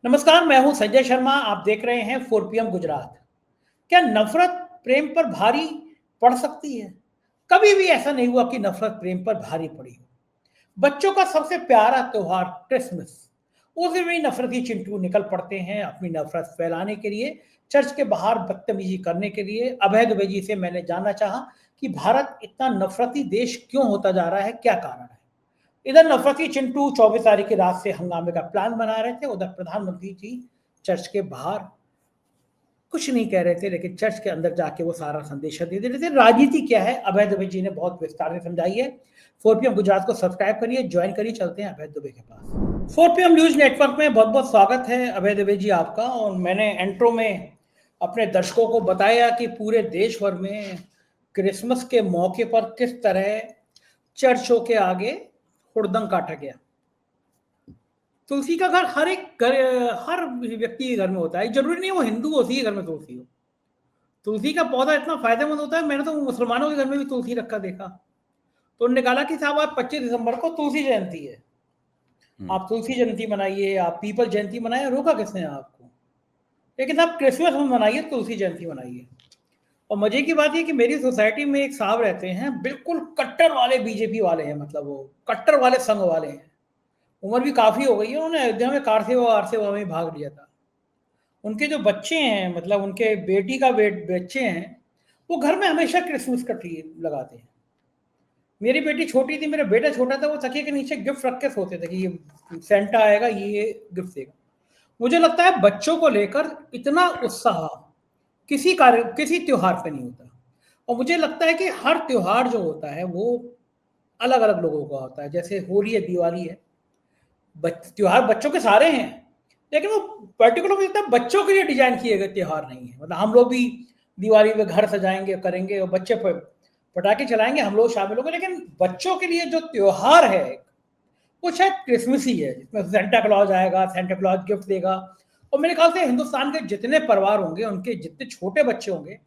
नमस्कार, मैं हूं संजय शर्मा। आप देख रहे हैं 4 PM गुजरात। क्या नफरत प्रेम पर भारी पड़ सकती है? कभी भी ऐसा नहीं हुआ कि नफरत प्रेम पर भारी पड़ी हो। बच्चों का सबसे प्यारा त्योहार क्रिसमस, उस दिन भी नफरती चिंटू निकल पड़ते हैं अपनी नफरत फैलाने के लिए, चर्च के बाहर बदतमीजी करने के लिए। अभय दुबे जी से मैंने जानना चाहा कि भारत इतना नफरती देश क्यों होता जा रहा है, क्या कारण है। इधर नफरती चिंटू 24 तारीख की रात से हंगामे का प्लान बना रहे थे, उधर प्रधानमंत्री जी चर्च के बाहर कुछ नहीं कह रहे थे, लेकिन चर्च के अंदर जाके वो सारा संदेशा दे रहे थे। राजनीति क्या है, अभय दुबे जी ने बहुत विस्तार से समझाई है। 4 PM गुजरात को सब्सक्राइब करिए, ज्वाइन करिए, चलते हैं अभय दुबे के पास। 4 PM न्यूज नेटवर्क में बहुत बहुत स्वागत है अभय दुबे जी आपका। और मैंने एंट्रो में अपने दर्शकों को बताया कि पूरे देश भर में क्रिसमस के मौके पर किस तरह चर्चों के आगे हुड़दंग काटा गया। तुलसी का घर हर एक घर, हर व्यक्ति के घर में होता है। जरूरी नहीं वो हिंदू हो, उसी के घर में तुलसी हो। तुलसी का पौधा इतना फायदेमंद होता है, मैंने तो मुसलमानों के घर में भी तुलसी रखा देखा। तो उन्होंने कहा कि साहब आज 25 दिसंबर को तुलसी जयंती है, आप तुलसी जयंती मनाइए, आप पीपल जयंती मनाइए, रोका किसने आपको। लेकिन आप क्रिसमस में मनाइए, तुलसी जयंती मनाइए। और मजे की बात यह कि मेरी सोसाइटी में एक साहब रहते हैं, बिल्कुल कट्टर वाले बीजेपी वाले हैं, मतलब वो कट्टर वाले संघ वाले हैं। उम्र भी काफी हो गई है, उन्होंने अयोध्या में कार सेवा आर सेवा में भाग लिया था। उनके जो बच्चे हैं, मतलब उनके बेटी का बच्चे हैं, वो घर में हमेशा क्रिसमस का ट्री लगाते हैं। मेरी बेटी छोटी थी, मेरा बेटा छोटा था, वो तकिए के नीचे गिफ्ट रख के सोते थे कि ये सेंटा आएगा, ये गिफ्ट देगा। मुझे लगता है बच्चों को लेकर इतना उत्साह किसी त्योहार पे नहीं होता। और मुझे लगता है कि हर त्योहार जो होता है वो अलग अलग लोगों का होता है। जैसे होली है, दिवाली है, त्योहार बच्चों के सारे हैं, लेकिन वो पर्टिकुलर मुझे लगता है बच्चों के लिए डिजाइन किए गए त्योहार नहीं है। मतलब हम लोग भी दिवाली में घर सजाएंगे, करेंगे, और बच्चे पटाखे चलाएंगे, हम लोग शामिल होंगे, लेकिन बच्चों के लिए जो त्योहार है वो शायद क्रिसमस ही है, जिसमें सेंटा क्लॉज आएगा, सेंटा क्लॉज गिफ्ट देगा। और मेरे ख्याल से हिंदुस्तान के जितने परिवार होंगे, उनके जितने छोटे बच्चे होंगे,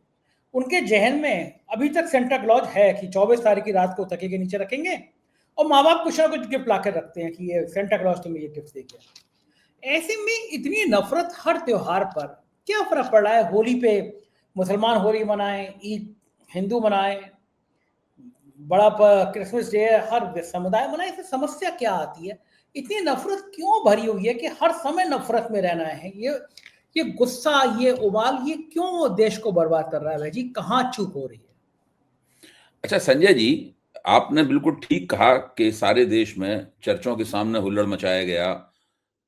उनके जहन में अभी तक सेंटा क्लॉज है कि 24 तारीख की रात को तकिए के नीचे रखेंगे और माँ बाप कुछ ना कुछ गिफ्ट ला कर रखते हैं कि ये सेंटा क्लॉज तुम्हें ये गिफ्ट देगा। ऐसे में इतनी नफरत हर त्योहार पर, क्या फर्क पड़ रहा है? होली पे मुसलमान होली मनाएं, ईद हिंदू मनाएं, बड़ा क्रिसमस डे हर समुदाय मनाए, इससे समस्या क्या आती है? इतनी नफरत क्यों भरी हुई है कि हर समय नफरत में रहना है? ये गुस्सा, ये उबाल, ये क्यों देश को बर्बाद कर रहा है? भाई जी, कहाँ चूक हो रही है? अच्छा संजय जी, आपने बिल्कुल ठीक कहा कि सारे देश में चर्चों के सामने हुल्लड़ मचाया गया।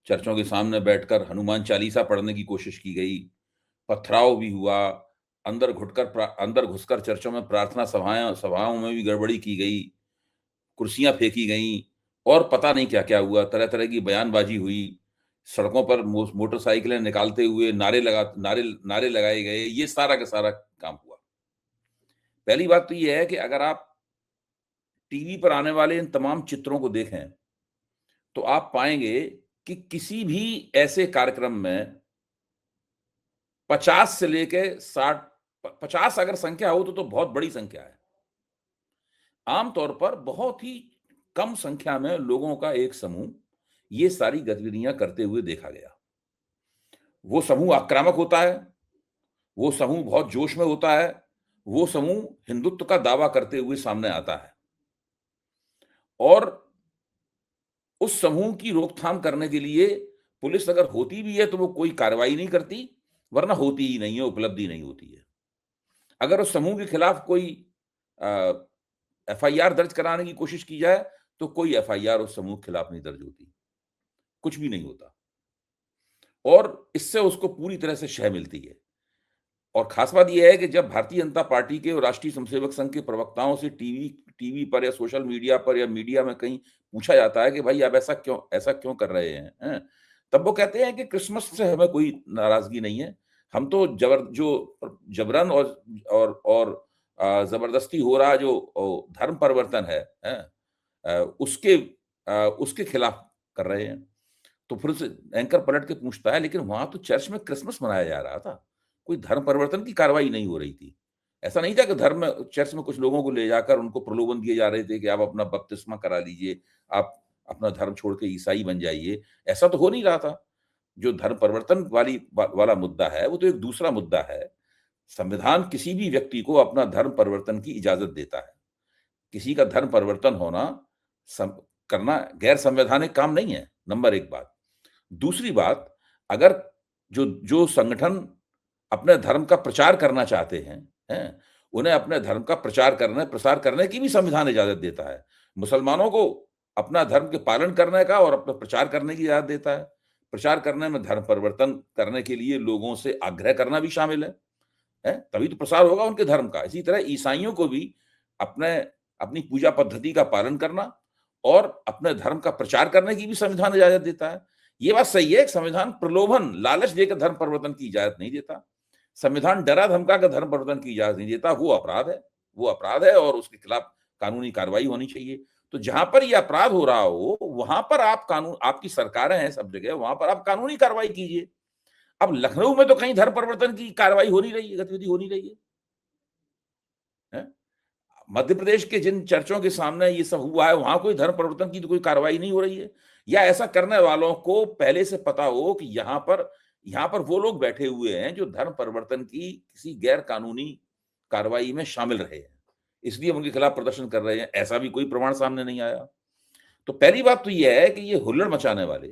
चर्चों के सामने बैठकर हनुमान चालीसा पढ़ने की कोशिश की गई, पथराव भी हुआ, अंदर घुसकर चर्चों में प्रार्थना सभाओं में भी गड़बड़ी की गई, कुर्सियां फेंकी गईं और पता नहीं क्या-क्या हुआ। तरह-तरह की बयानबाजी हुई, सड़कों पर मोटरसाइकिलें निकालते हुए नारे लगाए गए। ये सारा का सारा काम हुआ। पहली बात तो ये है कि अगर आप टीवी पर आने वाले इन तमाम चित्रों को देखें, तो आप पाएंगे कि किसी भी ऐसे कार्यक्रम में 50 से लेके 60, 50 अगर संख्या हो तो बहुत बड़ी संख्या है। आमतौर पर बहुत ही कम संख्या में लोगों का एक समूह ये सारी गतिविधियां करते हुए देखा गया। वो समूह आक्रामक होता है, वो समूह बहुत जोश में होता है, वो समूह हिंदुत्व का दावा करते हुए सामने आता है और उस समूह की रोकथाम करने के लिए पुलिस अगर होती भी है तो वो कोई कार्रवाई नहीं करती, वरना होती ही नहीं है, उपलब्धि नहीं होती है। अगर उस समूह के खिलाफ कोई एफआईआर दर्ज कराने की कोशिश की जाए तो कोई एफआईआर उस समूह के खिलाफ नहीं दर्ज होती, कुछ भी नहीं होता और इससे उसको पूरी तरह से शह मिलती है। और खास बात यह है कि जब भारतीय जनता पार्टी के और राष्ट्रीय स्वयंसेवक संघ के प्रवक्ताओं से टीवी पर या सोशल मीडिया पर या मीडिया में कहीं पूछा जाता है कि भाई आप ऐसा क्यों कर रहे हैं? तब वो कहते हैं कि क्रिसमस से हमें कोई नाराजगी नहीं है। हम तो जबरन और जबरदस्ती हो रहा जो धर्म परिवर्तन है, उसके खिलाफ कर रहे हैं। तो फिर से एंकर पलट के पूछता है, लेकिन वहां तो चर्च में क्रिसमस मनाया जा रहा था, कोई धर्म परिवर्तन की कार्रवाई नहीं हो रही थी। ऐसा नहीं था कि चर्च में कुछ लोगों को ले जाकर उनको प्रलोभन दिए जा रहे थे कि आप अपना बपतिस्मा करा लीजिए, आप अपना धर्म छोड़ के ईसाई बन जाइए। ऐसा तो हो नहीं रहा था। जो धर्म परिवर्तन वाला मुद्दा है वो तो एक दूसरा मुद्दा है। संविधान किसी भी व्यक्ति को अपना धर्म परिवर्तन की इजाजत देता है। किसी का धर्म परिवर्तन होना करना गैर संवैधानिक काम नहीं है, नंबर एक बात। दूसरी बात, अगर जो संगठन अपने धर्म का प्रचार करना चाहते हैं, उन्हें अपने धर्म का प्रसार करने की भी संविधान इजाजत देता है। मुसलमानों को अपना धर्म के पालन करने का और अपना प्रचार करने की इजाजत देता है। प्रचार करने में धर्म परिवर्तन करने के लिए लोगों से आग्रह करना भी शामिल है, तभी तो प्रसार होगा उनके धर्म का। इसी तरह ईसाइयों को भी अपनी पूजा पद्धति का पालन करना और अपने धर्म का प्रचार करने की भी संविधान इजाजत देता है। ये बात सही है, संविधान प्रलोभन, लालच देकर धर्म परिवर्तन की इजाजत नहीं देता। संविधान डरा धमका कर धर्म परिवर्तन की इजाजत नहीं देता। वो अपराध है और उसके खिलाफ कानूनी कार्रवाई होनी चाहिए। तो जहां पर यह अपराध हो रहा हो वहां पर आपकी सरकारें हैं सब जगह, वहां पर आप कानूनी कार्रवाई कीजिए। अब लखनऊ में तो कहीं धर्म परिवर्तन की कार्रवाई हो नहीं रही है, गतिविधि हो नहीं रही है। मध्य प्रदेश के जिन चर्चों के सामने ये सब हुआ है वहां कोई धर्म परिवर्तन की तो कोई कार्रवाई नहीं हो रही है, या ऐसा करने वालों को पहले से पता हो कि यहाँ पर वो लोग बैठे हुए हैं जो धर्म परिवर्तन की किसी गैर कानूनी कार्रवाई में शामिल रहे हैं, इसलिए उनके खिलाफ प्रदर्शन कर रहे हैं। ऐसा भी कोई प्रमाण सामने नहीं आया। तो पहली बात तो यह है कि ये हुल्लड़ मचाने वाले,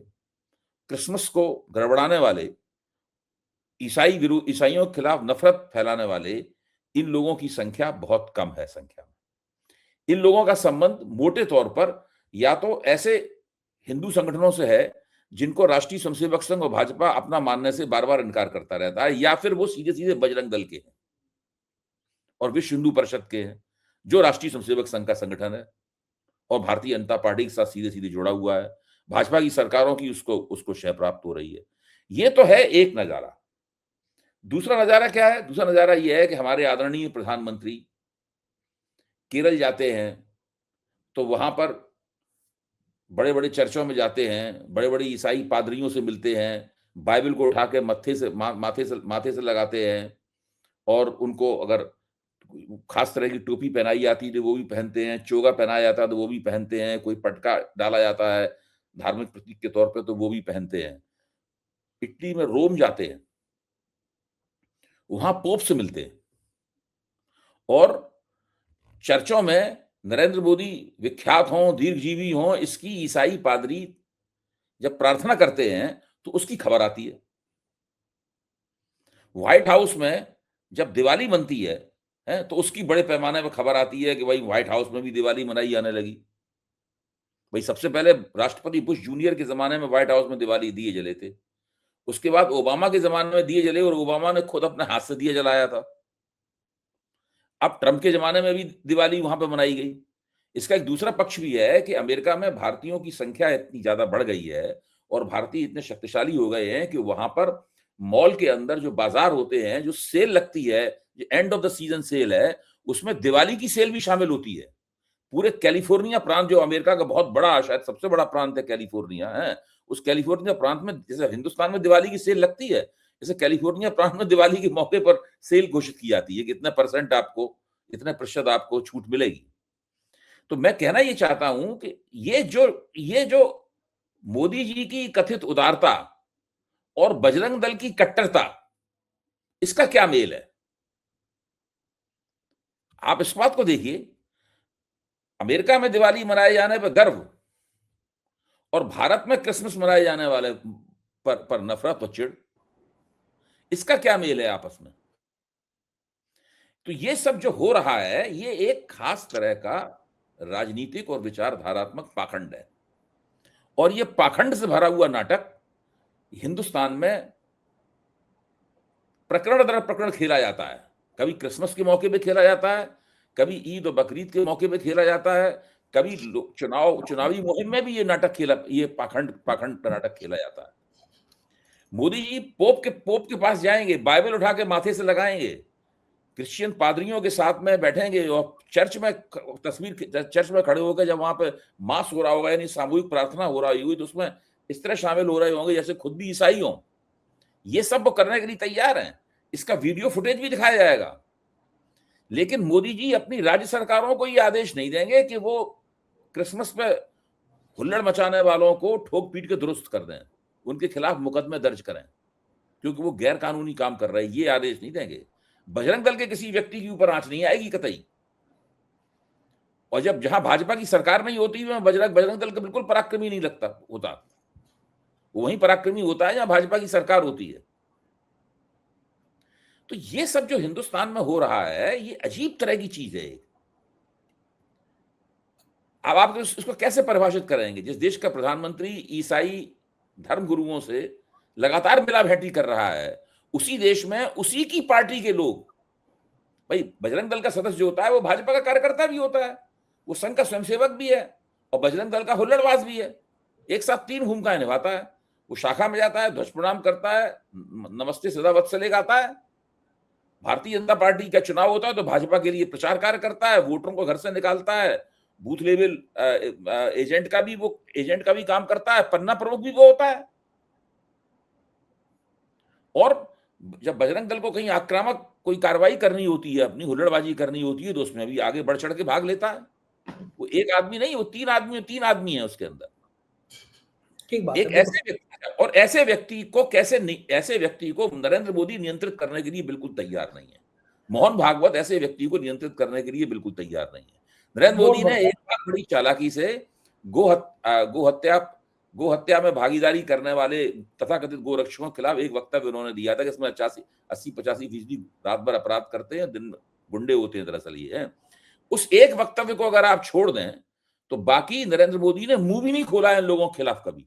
क्रिसमस को गड़बड़ाने वाले, ईसाइयों के खिलाफ नफरत फैलाने वाले, इन लोगों की संख्या बहुत कम है। संख्या में इन लोगों का संबंध मोटे तौर पर या तो ऐसे हिंदू संगठनों से है जिनको राष्ट्रीय स्वयंसेवक संघ और भाजपा अपना मानने से बार बार इनकार करता रहता है, या फिर वो सीधे सीधे बजरंग दल के हैं और विश्व हिंदू परिषद के हैं जो राष्ट्रीय स्वयंसेवक संघ का संगठन है और भारतीय जनता पार्टी के साथ सीधे सीधे जुड़ा हुआ है। भाजपा की सरकारों की उसको शय प्राप्त हो रही है। ये तो है एक नजारा। दूसरा नजारा क्या है? दूसरा नजारा यह है कि हमारे आदरणीय प्रधानमंत्री केरल जाते हैं तो वहां पर बड़े बड़े चर्चों में जाते हैं, बड़े बड़े ईसाई पादरियों से मिलते हैं, बाइबल को उठा के माथे से लगाते हैं और उनको अगर खास तरह की टोपी पहनाई जाती है तो वो भी पहनते हैं, चोगा पहनाया जाता है तो वो भी पहनते हैं, कोई पटका डाला जाता है धार्मिक प्रतीक के तौर पे तो वो भी पहनते हैं। इटली में रोम जाते हैं, वहां पोप से मिलते हैं और चर्चों में नरेंद्र मोदी विख्यात हों, दीर्घजीवी हों, इसकी ईसाई पादरी जब प्रार्थना करते हैं तो उसकी खबर आती है। व्हाइट हाउस में जब दिवाली मनती है तो उसकी बड़े पैमाने पर खबर आती है कि भाई व्हाइट हाउस में भी दिवाली मनाई जाने लगी। भाई सबसे पहले राष्ट्रपति बुश जूनियर के जमाने में व्हाइट हाउस में दिवाली दिए जले थे, उसके बाद ओबामा के जमाने में दिए जले और ओबामा ने खुद अपने हाथ से दिए जलाया था। अब ट्रंप के जमाने में भी दिवाली वहां पर मनाई गई। इसका एक दूसरा पक्ष भी है कि अमेरिका में भारतीयों की संख्या इतनी ज्यादा बढ़ गई है और भारतीय इतने शक्तिशाली हो गए हैं कि वहां पर मॉल के अंदर जो बाजार होते हैं, जो सेल लगती है, जो end of the season cell है, उसमें दिवाली की सेल भी शामिल होती है। पूरे कैलिफोर्निया प्रांत जो अमेरिका का बहुत बड़ा, शायद सबसे बड़ा प्रांत है कैलिफोर्निया है, उस कैलिफोर्निया प्रांत में जैसे हिंदुस्तान में दिवाली की सेल लगती है, जैसे कैलिफोर्निया प्रांत में दिवाली के मौके पर सेल घोषित की जाती है कि इतने प्रतिशत आपको छूट मिलेगी। तो मैं कहना ये चाहता हूं कि ये जो मोदी जी की कथित उदारता और बजरंग दल की कट्टरता, इसका क्या मेल है? आप इस बात को देखिए, अमेरिका में दिवाली मनाए जाने पर गर्व और भारत में क्रिसमस मनाए जाने वाले पर नफरत और चिढ़, इसका क्या मेल है आपस में? तो ये सब जो हो रहा है ये एक खास तरह का राजनीतिक और विचारधारात्मक पाखंड है और ये पाखंड से भरा हुआ नाटक हिंदुस्तान में प्रकरण दर प्रकरण खेला जाता है। कभी क्रिसमस के मौके पे खेला जाता है, कभी ईद और बकरीद के मौके पे खेला जाता है, कभी चुनावी मुहिम में भी ये पाखंड नाटक खेला जाता है। मोदी जी पोप के पास जाएंगे, बाइबल उठा के माथे से लगाएंगे, क्रिश्चियन पादरियों के साथ में बैठेंगे और चर्च में खड़े होकर जब वहां पे मास हो रहा होगा, यानी सामूहिक प्रार्थना हो रही हुई, तो उसमें इस तरह शामिल हो रहे होंगे जैसे खुद भी ईसाई हों। ये सब वो करने के लिए तैयार हैं। इसका वीडियो फुटेज भी दिखाया जाएगा। लेकिन मोदी जी अपनी राज्य सरकारों को ये आदेश नहीं देंगे कि वो क्रिसमस पे हुल्लड़ मचाने वालों को ठोक पीट के दुरुस्त कर दें। उनके खिलाफ मुकदमे दर्ज करें, क्योंकि वो गैर कानूनी काम कर रहे हैं, ये आदेश नहीं देंगे। बजरंग दल के किसी व्यक्ति के ऊपर आंच नहीं आएगी कतई। और जब जहां भाजपा की सरकार नहीं होती, वहां बजरंग दल का बिल्कुल पराक्रमी नहीं लगता होता। वो वहीं पराक्रमी होता है जहां भाजपा की सरकार होती है। तो ये सब जो हिंदुस्तान में हो रहा है, ये अजीब तरह की चीज है। अब आप इसको कैसे परिभाषित करेंगे? जिस देश का प्रधानमंत्री ईसाई धर्म गुरुओं से लगातार मिलाभेटी कर रहा है, उसी देश में उसी की पार्टी के लोग, भाई बजरंग दल का सदस्य जो होता है वो भाजपा का कार्यकर्ता भी होता है, वो संघ का स्वयंसेवक भी है और बजरंग दल का हुल्लड़बाज भी है। एक साथ 3 भूमिकाएं निभाता है। वो शाखा में जाता है, ध्वज प्रणाम करता है, नमस्ते सदा वत्सले गाता है। भारतीय जनता पार्टी का चुनाव होता है तो भाजपा के लिए प्रचार कार्य करता है, वोटरों को घर से निकालता है, बूथ लेवल एजेंट का भी काम करता है, पन्ना प्रमुख भी वो होता है। और जब बजरंग दल को कहीं आक्रामक कोई कार्रवाई करनी होती है, अपनी हुल्लड़बाजी करनी होती है, तो उसमें भी आगे बढ़ चढ़ के भाग लेता है। वो एक आदमी नहीं, वो 3 आदमी है उसके अंदर। ठीक बात एक है। ऐसे व्यक्ति, और ऐसे व्यक्ति को नरेंद्र मोदी नियंत्रित करने के लिए बिल्कुल तैयार नहीं है। मोहन भागवत ऐसे व्यक्ति को नियंत्रित करने के लिए बिल्कुल तैयार नहीं है। नरेंद्र मोदी ने एक बार बड़ी चालाकी से गो हत्या में भागीदारी करने वाले तथाकथित गोरक्षकों के खिलाफ एक वक्तव्य उन्होंने दिया था कि इसमें 80-85% रात भर अपराध करते हैं, दिन गुंडे होते हैं। दरअसल ये है, उस एक वक्तव्य को अगर आप छोड़ दें तो बाकी नरेंद्र मोदी ने मुंह भी नहीं खोला है इन लोगों के खिलाफ कभी।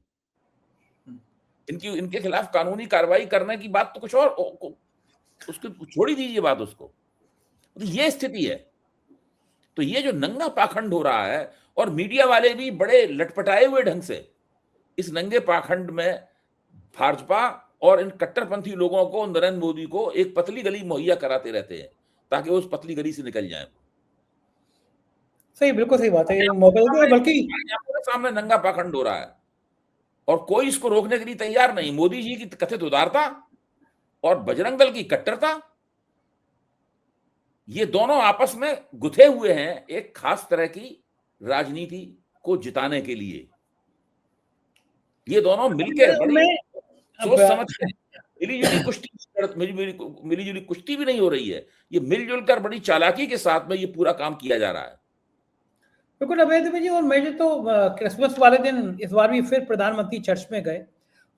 इनके खिलाफ कानूनी कार्रवाई करने की बात तो कुछ और, उसको छोड़ ही दीजिए बात उसको। तो ये स्थिति है। तो ये जो नंगा पाखंड हो रहा है, और मीडिया वाले भी बड़े लटपटाए हुए ढंग से इस नंगे पाखंड में भाजपा और इन कट्टरपंथी लोगों को, नरेंद्र मोदी को एक पतली गली मुहैया कराते रहते हैं ताकि वो उस पतली गली से निकल जाए। सही, बिल्कुल सही बात है। ये मौका बल्कि सामने नंगा पाखंड हो रहा है और कोई इसको रोकने के लिए तैयार नहीं। मोदी जी की कथित उदारता और बजरंग दल की कट्टरता, ये दोनों आपस में गुथे हुए हैं एक खास तरह की राजनीति को जिताने के लिए। ये दोनों मिलकर सोच समझ के मिलीजुली कुश्ती भी नहीं हो रही है, ये मिलजुल कर बड़ी चालाकी के साथ में ये पूरा काम किया जा रहा है। बिल्कुल अभेद जी। और मैं तो क्रिसमस वाले दिन इस बार भी फिर प्रधानमंत्री चर्च में गए,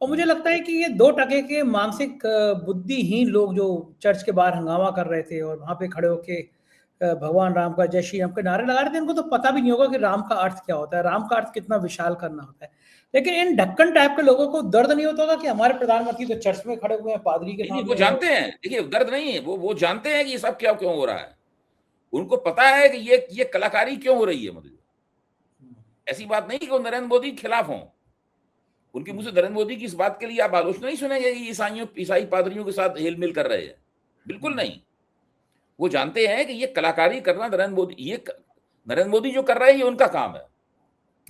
और मुझे लगता है कि ये 2 टके के मानसिक बुद्धिहीन लोग जो चर्च के बाहर हंगामा कर रहे थे और वहां पे खड़े होके भगवान राम का, जय श्री राम के नारे लगा रहे थे, इनको तो पता भी नहीं होगा कि राम का अर्थ क्या होता है, राम का अर्थ कितना विशाल करना होता है। लेकिन इन ढक्कन टाइप के लोगों को दर्द नहीं होता कि हमारे प्रधानमंत्री तो चर्च में खड़े हुए हैं, पादरी के सामने। वो जानते हैं, देखिए दर्द नहीं है, वो जानते हैं कि ये सब क्यों हो रहा है। उनको पता है कि ये कलाकारी क्यों हो रही है। मतलब ऐसी बात नहीं कि वो नरेंद्र मोदी के खिलाफ हों। उनके मुंह से नरेंद्र मोदी की इस बात के लिए आप आलोचना नहीं सुनेंगे कि ईसाई पादरियों के साथ हेलमेल कर रहे हैं। बिल्कुल नहीं। वो जानते हैं कि ये कलाकारी करना नरेंद्र मोदी जो कर रहे हैं ये उनका काम है,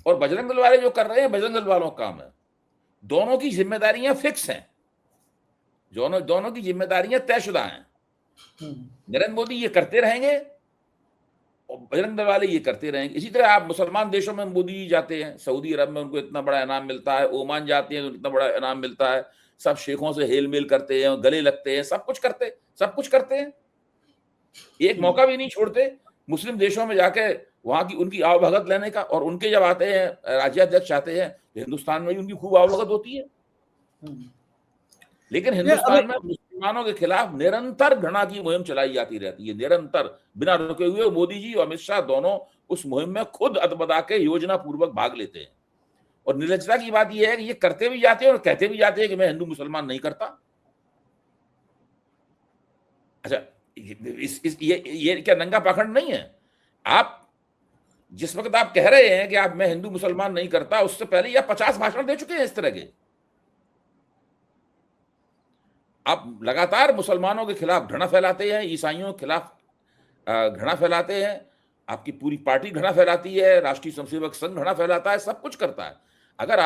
और बजरंग दल वाले जो कर रहे हैं बजरंग दल वालों का काम है। दोनों की जिम्मेदारियां फिक्स हैं, दोनों की जिम्मेदारियां तयशुदा हैं। नरेंद्र मोदी ये करते रहेंगे और बजरंग दल वाले ये करते रहेंगे। इसी तरह आप मुसलमान देशों में मोदी जी जाते हैं, सऊदी अरब में उनको इतना बड़ा इनाम मिलता है, ओमान जाते हैं तो इतना बड़ा इनाम मिलता है, सब शेखों से हेल मेल करते हैं, गले लगते हैं, सब कुछ करते हैं, एक मौका भी नहीं छोड़ते मुस्लिम देशों में जाके वहां की उनकी आवभगत लेने का। और उनके जब आते हैं राज्याध्यक्ष आते हैं तो हिंदुस्तान में उनकी खूब आवभगत होती है। लेकिन हिंदुस्तान में मुसलमानों के खिलाफ निरंतर घृणा की मुहिम चलाई जाती रहती है, निरंतर बिना रुके हुए। मोदी जी और अमित शाह दोनों उस मुहिम में खुद अदबदा के योजना पूर्वक भाग लेते हैं। और निर्लजता की बात यह है कि ये करते भी जाते हैं और कहते भी जाते हैं कि मैं हिंदू मुसलमान नहीं करता। अच्छा, ये क्या नंगा पाखंड नहीं है? आप जिस वक्त आप कह रहे हैं कि मैं हिंदू मुसलमान नहीं करता, उससे पहले आप 50 भाषण दे चुके हैं इस तरह के। आप लगातार मुसलमानों के खिलाफ घृणा फैलाते हैं, ईसाइयों के खिलाफ घृणा फैलाते हैं, आपकी पूरी पार्टी घृणा फैलाती है, राष्ट्रीय स्वयंसेवक संघ घृणा फैलाता है, सब कुछ करता है। अगर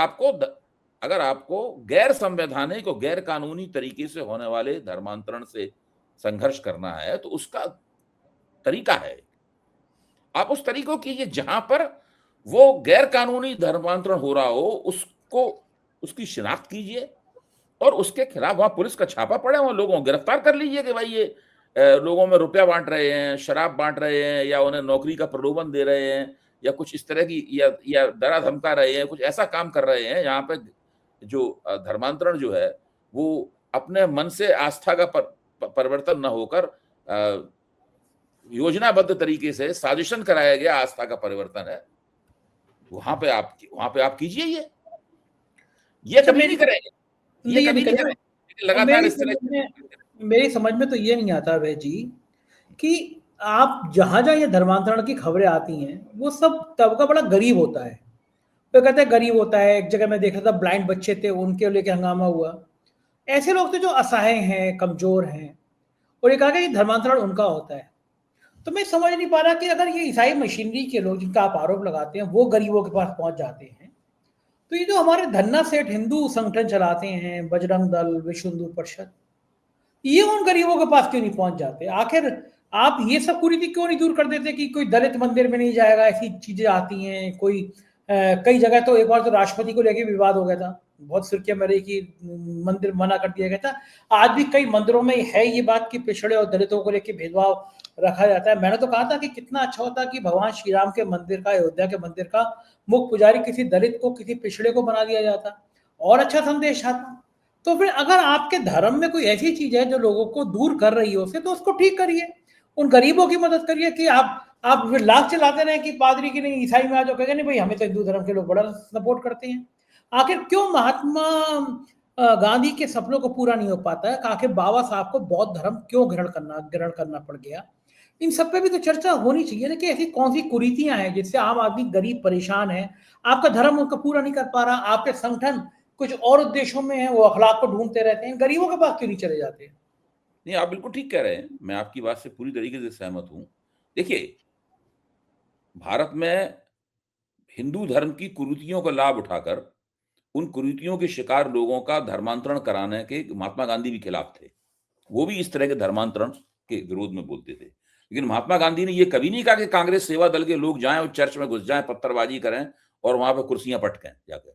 आपको गैर संवैधानिक और गैर कानूनी तरीके से होने वाले धर्मांतरण से संघर्ष करना है तो उसका तरीका है, आप उस तरीकों कीजिए जहां पर वो गैर कानूनी धर्मांतरण हो रहा हो उसकी शिनाख्त कीजिए और उसके खिलाफ वहां पुलिस का छापा पड़े, वहां लोगों को गिरफ्तार कर लीजिए कि भाई ये लोगों में रुपया बांट रहे हैं, शराब बांट रहे हैं, या उन्हें नौकरी का प्रलोभन दे रहे हैं, या कुछ इस तरह की, या डरा धमका रहे हैं, कुछ ऐसा काम कर रहे हैं यहाँ पे जो धर्मांतरण जो है वो अपने मन से आस्था का परिवर्तन न होकर योजनाबद्ध तरीके से साजिशन कराया गया आस्था का परिवर्तन है। वहां पे आप कीजिए ये अच्छा, कभी नहीं करेंगे, ये कभी नहीं करेंगे, लगातार इस तरह। मेरी समझ में तो ये नहीं आता अभय जी कि आप जहां ये धर्मांतरण की खबरें आती हैं वो सब तबका बड़ा गरीब होता है। तो कहते हैं गरीब होता है। एक जगह मैं देखा था, ब्लाइंड बच्चे थे, उनके लेके हंगामा हुआ। ऐसे लोग थे जो असहाय हैं, कमजोर हैं, और ये कहा कि धर्मांतरण उनका होता है। तो मैं समझ नहीं पा रहा कि अगर ये ईसाई मशीनरी के लोग जिनका आप आरोप लगाते हैं वो गरीबों के पास पहुंच जाते हैं, तो ये जो हमारे धन्ना सेठ हिंदू संगठन चलाते हैं, बजरंग दल, विश्व हिंदू परिषद, ये उन गरीबों के पास क्यों नहीं पहुंच जाते? आखिर आप ये सब कुरीति क्यों नहीं दूर कर देते कि कोई दलित मंदिर में नहीं जाएगा? ऐसी चीजें आती हैं। कोई कई जगह तो एक बार तो राष्ट्रपति को लेके विवाद हो गया था, बहुत फिरके में रही कि मंदिर मना कर दिया गया था। आज भी कई मंदिरों में है ये बात कि पिछड़े और दलितों को लेकर भेदभाव रखा जाता है। मैंने तो कहा था कि कितना अच्छा होता कि भगवान श्री राम के मंदिर का, अयोध्या के मंदिर का मुख्य पुजारी किसी दलित को, किसी पिछड़े को बना दिया जाता, और अच्छा संदेश आता। तो फिर अगर आपके धर्म में कोई ऐसी चीज है जो लोगों को दूर कर रही है उससे, तो उसको ठीक करिए, उन गरीबों की मदद करिए। कि आप फिर लाख चलाते रहे कि पादरी की नहीं, ईसाई में आ जाओ, कहेंगे नहीं भाई हमें तो हिंदू धर्म के लोग बड़ा सपोर्ट करते हैं। आखिर क्यों महात्मा गांधी के सपनों को पूरा नहीं हो पाता है? आखिर बाबा साहब को बौद्ध धर्म क्यों ग्रहण करना पड़ गया? इन सब पे भी तो चर्चा होनी चाहिए ना कि ऐसी कौन सी कुरीतियां हैं जिससे आम आदमी गरीब परेशान है, आपका धर्म उनका पूरा नहीं कर पा रहा, आपके संगठन कुछ और उद्देश्यों में है, वो अखलाक को ढूंढते रहते हैं, गरीबों के पास क्यों नहीं चले जाते? नहीं, आप बिल्कुल ठीक कह रहे हैं, मैं आपकी बात से पूरी तरीके से सहमत हूं। देखिए, भारत में हिंदू धर्म की कुरीतियों का लाभ उठाकर उन कुरीतियों के शिकार लोगों का धर्मांतरण कराने के महात्मा गांधी भी खिलाफ थे। वो भी इस तरह के धर्मांतरण के विरोध में बोलते थे। लेकिन महात्मा गांधी ने ये कभी नहीं कहा कि कांग्रेस सेवा दल के लोग जाएं और चर्च में घुस जाएं, पत्थरबाजी करें और वहां पर कुर्सियां पटकें जाकर।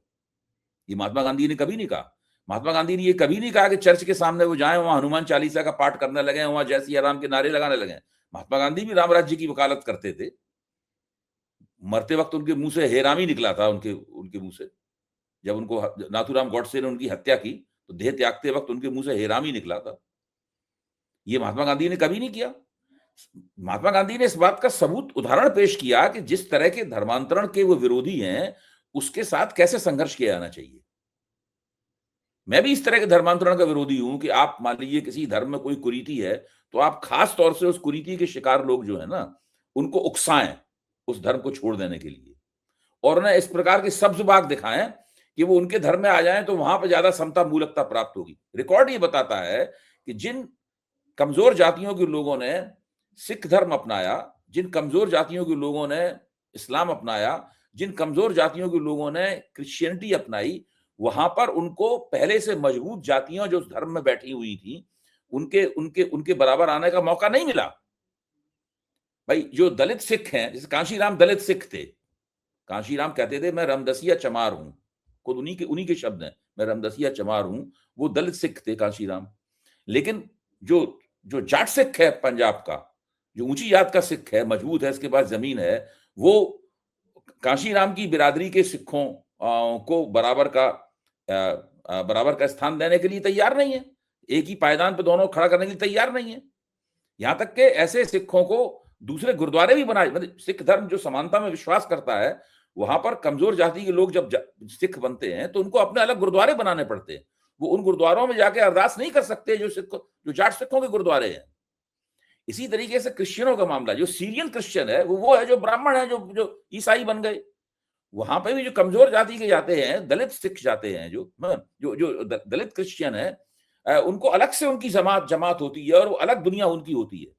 ये महात्मा गांधी ने कभी नहीं कहा। महात्मा गांधी ने ये कभी नहीं कहा कि चर्च के सामने वो जाएं, वहां हनुमान चालीसा का पाठ करने लगे, वहां जय सिया राम के नारे लगाने लगे। महात्मा गांधी भी राम राज्य की वकालत करते थे। मरते वक्त उनके मुंह से हे राम ही निकला था, उनके मुंह से। जब उनको नाथूराम गॉडसे ने उनकी हत्या की तो देह त्यागते वक्त उनके मुंह से हे राम ही निकला था। ये महात्मा गांधी ने कभी नहीं किया। महात्मा गांधी ने इस बात का सबूत, उदाहरण पेश किया कि जिस तरह के धर्मांतरण के वो विरोधी हैं उसके साथ कैसे संघर्ष किया जाना चाहिए। मैं भी इस तरह के धर्मांतरण का विरोधी हूं कि आप मान लीजिए किसी धर्म में कोई कुरीति है तो आप खास तौर से उस कुरीति के शिकार लोग जो है ना उनको उकसाएं उस धर्म को छोड़ देने के लिए, और उन्हें इस प्रकार के सब्ज बाग दिखाएं कि वो उनके धर्म में आ जाएं तो वहां पर ज्यादा समता मूलकता प्राप्त होगी। रिकॉर्ड ये बताता है कि जिन कमजोर जातियों के लोगों ने सिख धर्म अपनाया, जिन कमजोर जातियों के लोगों ने इस्लाम अपनाया, जिन कमजोर जातियों के लोगों ने क्रिश्चियनिटी अपनाई, वहां पर उनको पहले से मजबूत जातियां जो उस धर्म में बैठी हुई थी उनके उनके उनके बराबर आने का मौका नहीं मिला। भाई जो दलित सिख हैं, जैसे कांशीराम दलित सिख थे। कांशीराम कहते थे मैं रामदसिया चमार हूं, खुद उन्हीं के शब्द हैं, मैं रामदसिया चमार हूं। वो दलित सिख थे कांशीराम। लेकिन जो जो जाट सिख है पंजाब का, जो ऊंची जात का सिख है, मजबूत है, इसके पास जमीन है, वो कांशीराम की बिरादरी के सिखों को बराबर का स्थान देने के लिए तैयार नहीं है। एक ही पायदान पर दोनों खड़ा करने के लिए तैयार नहीं है। यहां तक के ऐसे सिखों को दूसरे गुरुद्वारे भी बनाए। मतलब सिख धर्म जो समानता में विश्वास करता है, वहां पर कमजोर जाति के लोग जब सिख बनते हैं तो उनको अपने अलग गुरुद्वारे बनाने पड़ते हैं। वो उन गुरुद्वारों में जाके अरदास नहीं कर सकते जो जाट सिखों के गुरुद्वारे हैं। इसी तरीके से क्रिश्चियनों का मामला, जो सीरियन क्रिश्चियन है वो है जो ब्राह्मण है, जो ईसाई बन गए। वहां पे भी जो कमजोर जाति के जाते हैं, दलित सिख जाते हैं, जो दलित क्रिश्चियन है, उनको अलग से उनकी जमात होती है और वो अलग दुनिया उनकी होती है।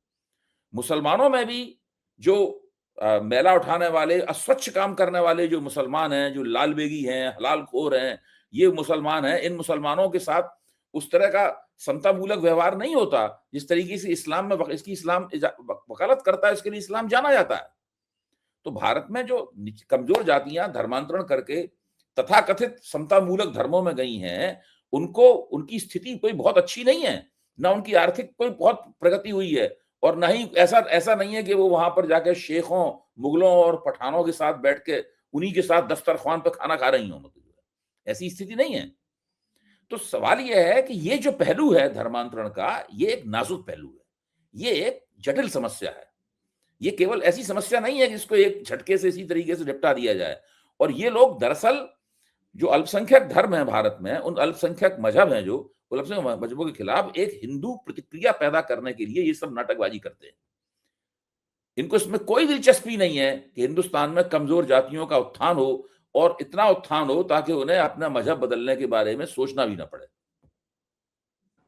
मुसलमानों में भी जो मैला उठाने वाले, अस्वच्छ काम करने वाले जो मुसलमान हैं, जो लाल बेगी हैं, हलाल खोर हैं, ये मुसलमान हैं। इन मुसलमानों के साथ उस तरह का समतामूलक व्यवहार नहीं होता जिस तरीके से इस्लाम में इस्लाम वकालत करता है, इसके लिए इस्लाम जाना जाता है। तो भारत में जो कमजोर जातियां धर्मांतरण करके तथाकथित समतामूलक धर्मों में गई हैं, उनको उनकी स्थिति कोई बहुत अच्छी नहीं है, ना उनकी आर्थिक कोई बहुत प्रगति हुई है, और ना ही ऐसा नहीं है कि वो वहां पर जाकर शेखों, मुगलों और पठानों के साथ बैठ के उन्हीं के साथ दस्तरख्वान पे खाना खा रही हों, ऐसी स्थिति नहीं है। तो सवाल यह है कि ये जो पहलू है धर्मांतरण का, ये एक नाजुक पहलू है, ये एक जटिल समस्या है। ये केवल ऐसी समस्या नहीं है जिसको एक झटके से इसी तरीके से निपटा दिया जाए। और ये लोग दरअसल जो अल्पसंख्यक धर्म है भारत में, उन अल्पसंख्यक मजहब हैं जो अल्पसंख्यक मजहबों के खिलाफ एक हिंदू प्रतिक्रिया पैदा करने के लिए ये सब नाटकबाजी करते हैं। इनको इसमें कोई दिलचस्पी नहीं है कि हिंदुस्तान में कमजोर जातियों का उत्थान हो, और इतना उत्थान हो ताकि उन्हें अपना मजहब बदलने के बारे में सोचना भी ना पड़े।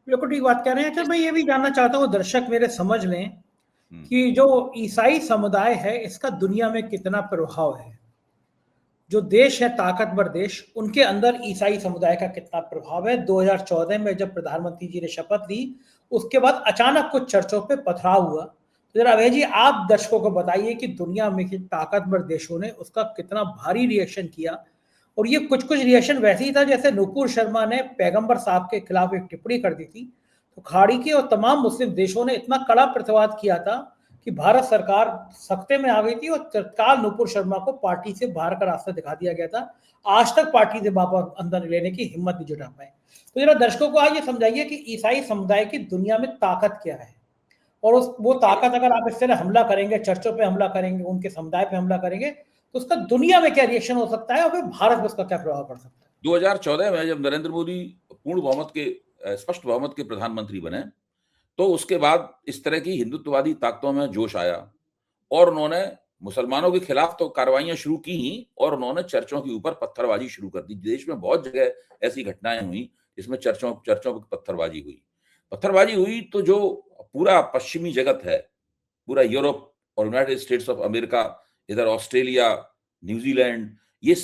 बिल्कुल ठीक बात कह रहे हैं। अच्छा, मैं ये भी जानना चाहता हूँ, दर्शक मेरे समझ लें कि जो ईसाई समुदाय है इसका दुनिया में कितना प्रभाव है। जो देश है ताकतवर देश, उनके अंदर ईसाई समुदाय का कितना प्रभाव है। 2014 में जब प्रधानमंत्री जी ने शपथ ली, उसके बाद अचानक कुछ चर्चों पे पथराव हुआ। तो जरा अभय जी, आप दर्शकों को बताइए कि दुनिया में के ताकतवर देशों ने उसका कितना भारी रिएक्शन किया। और ये कुछ रिएक्शन वैसे ही था जैसे नूपुर शर्मा ने पैगंबर साहब के खिलाफ एक टिप्पणी कर दी थी, तो खाड़ी के और तमाम मुस्लिम देशों ने इतना कड़ा प्रतिवाद किया था कि भारत सरकार सख्ते में आ गई थी और तत्काल नूपुर शर्मा को पार्टी से बाहर का रास्ता दिखा दिया गया था। आज तक पार्टी से वापस अंदर लेने की हिम्मत नहीं जुटा पाए। तो जरा दर्शकों को आज ये समझाइए कि ईसाई समुदाय की दुनिया में ताकत क्या है, और वो ताकत अगर आप इस तरह हमला करेंगे, चर्चों पे हमला करेंगे, उनके समुदाय पे हमला करेंगे, तो उसका दुनिया में क्या रिएक्शन हो सकता है और फिर भारत में उसका क्या प्रभाव पड़ सकता है। 2014 में जब नरेंद्र मोदी पूर्ण बहुमत के, स्पष्ट बहुमत के प्रधानमंत्री बने, तो उसके बाद इस तरह की हिंदुत्ववादी ताकतों में जोश आया, और उन्होंने मुसलमानों के खिलाफ तो कार्रवाइयां शुरू की ही, और उन्होंने चर्चों के ऊपर पत्थरबाजी शुरू कर दी। देश में बहुत जगह ऐसी घटनाएं हुई जिसमें चर्चों पर पत्थरबाजी हुई। तो जो पूरा पश्चिमी जगत है, पूरा यूरोप और यूनाइटेड स्टेट्स ऑफ अमेरिका, इधर ऑस्ट्रेलिया, न्यूजीलैंड, ये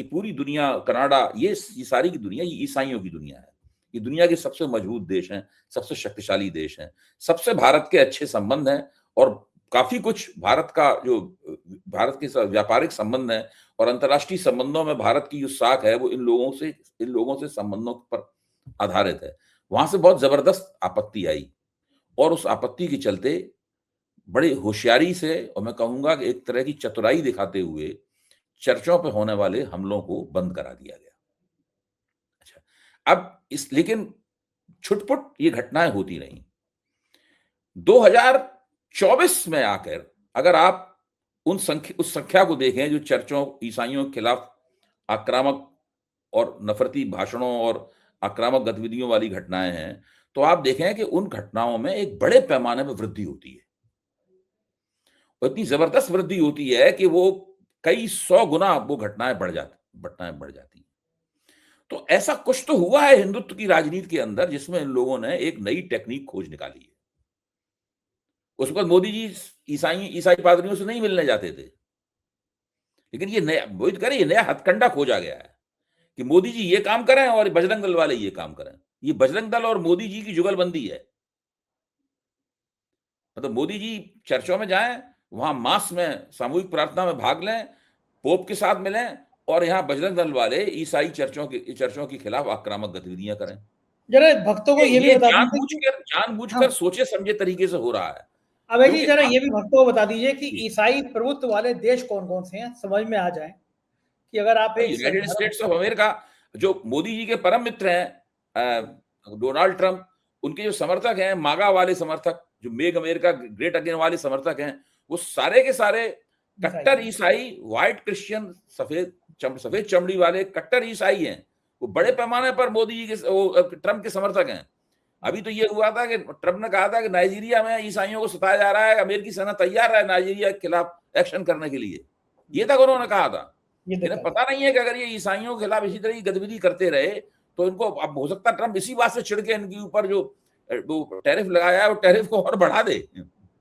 पूरी दुनिया, कनाडा, ये सारी की दुनिया, ये ईसाइयों की दुनिया है। ये दुनिया के सबसे मजबूत देश हैं, सबसे शक्तिशाली देश हैं, सबसे भारत के अच्छे संबंध हैं, और काफी कुछ भारत के व्यापारिक संबंध हैं, और अंतर्राष्ट्रीय संबंधों में भारत की जो साख है वो इन लोगों से संबंधों पर आधारित है। वहां से बहुत जबरदस्त आपत्ति आई, और उस आपत्ति के चलते बड़ी होशियारी से, और मैं कहूंगा कि एक तरह की चतुराई दिखाते हुए, चर्चों पर होने वाले हमलों को बंद करा दिया गया। अच्छा, लेकिन छुटपुट ये घटनाएं होती रही। 2024 में आकर अगर आप उस संख्या को देखें जो चर्चों, ईसाइयों के खिलाफ आक्रामक और नफरती भाषणों और आक्रामक गतिविधियों वाली घटनाएं हैं, तो आप देखें कि उन घटनाओं में एक बड़े पैमाने में वृद्धि होती है, और इतनी जबरदस्त वृद्धि होती है कि वो कई 100 गुना वो घटनाएं बढ़ जाती हैं। तो ऐसा कुछ तो हुआ है हिंदुत्व की राजनीति के अंदर, जिसमें इन लोगों ने एक नई टेक्निक खोज निकाली है। उसके बाद मोदी जी ईसाई पादरियों से नहीं मिलने जाते थे, लेकिन ये नया हथकंडा खोजा गया है कि मोदी जी ये काम करें और बजरंग दल वाले ये काम करें। ये बजरंग दल और मोदी जी की जुगलबंदी है। मतलब मोदी जी चर्चों में जाएं, वहां मास में सामूहिक प्रार्थना में भाग लें, पोप के साथ मिलें, और यहाँ बजरंग दल वाले ईसाई चर्चों के खिलाफ आक्रामक गतिविधियां करें। जरा भक्तों को ये भी बता दीजिए, जानबूझकर सोचे समझे तरीके से हो रहा है। अभय जी जरा ये भी भक्तों को बता दीजिए कि ईसाई प्रभुत्व वाले देश कौन कौन से हैं, समझ में आ जाए कि अगर आप यूनाइटेड स्टेट्स ऑफ अमेरिका, जो मोदी जी के परम मित्र हैं, डोनाल्ड ट्रंप, उनके जो समर्थक हैं, मागा वाले समर्थक, जो मेक अमेरिका ग्रेट अगेन वाले समर्थक हैं, वो सारे के सारे कट्टर ईसाई, व्हाइट क्रिश्चियन, सफेद चमड़ी वाले कट्टर ईसाई हैं। वो बड़े पैमाने पर मोदी जी के, ट्रंप के समर्थक हैं। अभी तो ये हुआ था कि ट्रंप ने कहा था कि नाइजीरिया में ईसाइयों को सताया जा रहा है, अमेरिकी सेना तैयार है नाइजीरिया के खिलाफ एक्शन करने के लिए। ये तक उन्होंने कहा था। इन्हें पता नहीं है कि अगर ये ईसाइयों के खिलाफ इसी तरह की गतिविधि करते रहे तो इनको, अब हो सकता है ट्रंप इसी बात से चिढ़ के इनके ऊपर जो टैरिफ लगाया है वो टैरिफ को और बढ़ा दे।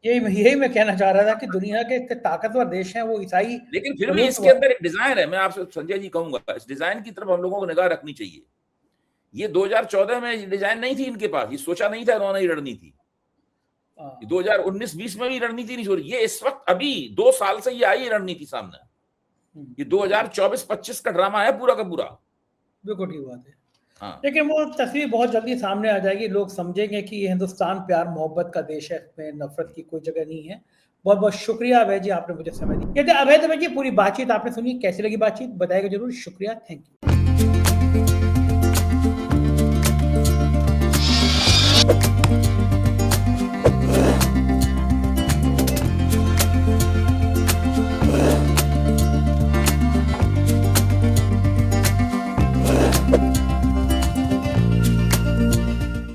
यही मैं कहना चाह रहा था कि दुनिया के इतने ताकतवर देश हैं वो ईसाई, लेकिन फिर भी इसके अंदर एक डिजाइन है। मैं आपसे संजय जी कहूंगा, इस डिजाइन की तरफ हम लोगों को निगाह रखनी चाहिए। ये 2014 में डिजाइन नहीं थी इनके पास, ये सोचा नहीं था इन्होंने ये रणनीति। 2019-20 में भी रणनीति नहीं छोड़ी, ये इस वक्त अभी 2 साल से ये आई रणनीति सामने। ये 2024-25 का ड्रामा है पूरा का पूरा। बिल्कुल ठीक बात है। हाँ। लेकिन वो तस्वीर बहुत जल्दी सामने आ जाएगी, लोग समझेंगे कि हिंदुस्तान प्यार मोहब्बत का देश है, इसमें नफरत की कोई जगह नहीं है। बहुत बहुत शुक्रिया अभय जी, आपने मुझे समय दिया। ये थे अभय दवे जी, पूरी बातचीत आपने सुनी, कैसी लगी बातचीत बताइएगा जरूर। शुक्रिया, थैंक यू।